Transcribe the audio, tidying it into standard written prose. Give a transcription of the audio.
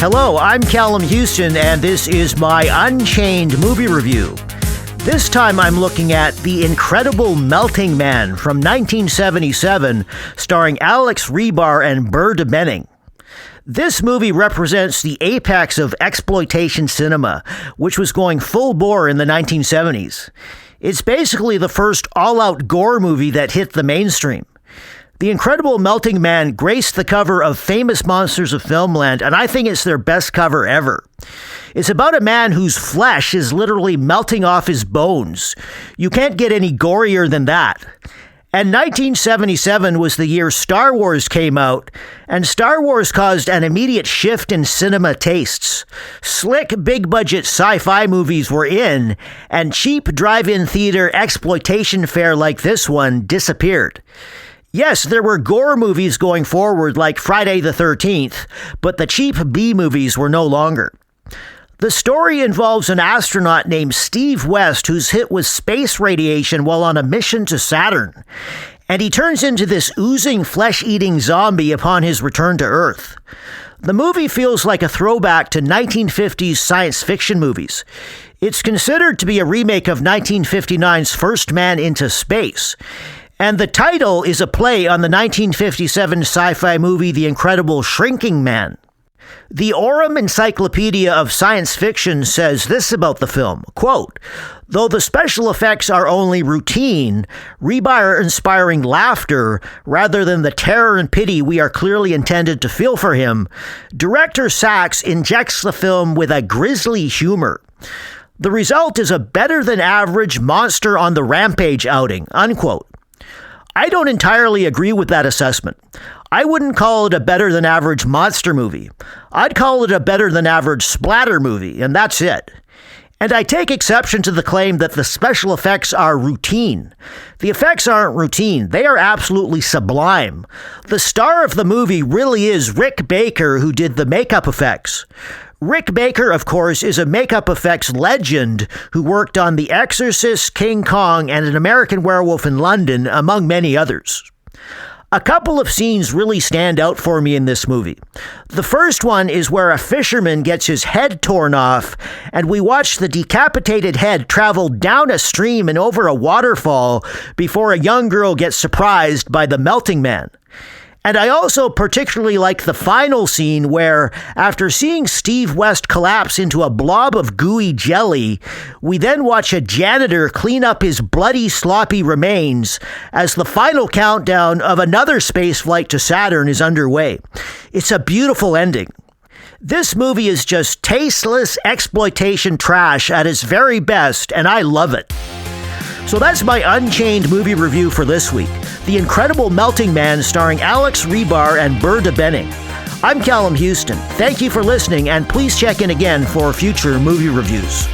Hello, I'm Callum Houston, and this is my Unchained Movie Review. This time I'm looking at The Incredible Melting Man from 1977, starring Alex Rebar and Burr DeBenning. This movie represents the apex of exploitation cinema, which was going full bore in the 1970s. It's basically the first all-out gore movie that hit the mainstream. The Incredible Melting Man graced the cover of Famous Monsters of Filmland, and I think it's their best cover ever. It's about a man whose flesh is literally melting off his bones. You can't get any gorier than that. And 1977 was the year Star Wars came out, and Star Wars caused an immediate shift in cinema tastes. Slick, big-budget sci-fi movies were in, and cheap drive-in theater exploitation fare like this one disappeared. Yes, there were gore movies going forward like Friday the 13th, but the cheap B movies were no longer. The story involves an astronaut named Steve West who's hit with space radiation while on a mission to Saturn, and he turns into this oozing, flesh-eating zombie upon his return to Earth. The movie feels like a throwback to 1950s science fiction movies. It's considered to be a remake of 1959's First Man into Space, and the title is a play on the 1957 sci-fi movie The Incredible Shrinking Man. The Orem Encyclopedia of Science Fiction says this about the film, quote, "Though the special effects are only routine, Rebar inspiring laughter rather than the terror and pity we are clearly intended to feel for him, director Sachs injects the film with a grisly humor. The result is a better-than-average monster on the rampage outing," unquote. I don't entirely agree with that assessment. I wouldn't call it a better-than-average monster movie. I'd call it a better-than-average splatter movie, and that's it. And I take exception to the claim that the special effects are routine. The effects aren't routine. They are absolutely sublime. The star of the movie really is Rick Baker, who did the makeup effects. Rick Baker, of course, is a makeup effects legend who worked on The Exorcist, King Kong, and An American Werewolf in London, among many others. A couple of scenes really stand out for me in this movie. The first one is where a fisherman gets his head torn off, and we watch the decapitated head travel down a stream and over a waterfall before a young girl gets surprised by the melting man. And I also particularly like the final scene where, after seeing Steve West collapse into a blob of gooey jelly, we then watch a janitor clean up his bloody, sloppy remains as the final countdown of another space flight to Saturn is underway. It's a beautiful ending. This movie is just tasteless exploitation trash at its very best, and I love it. So that's my Unchained movie review for this week. The Incredible Melting Man starring Alex Rebar and Burr DeBenning. I'm Callum Houston. Thank you for listening, and please check in again for future movie reviews.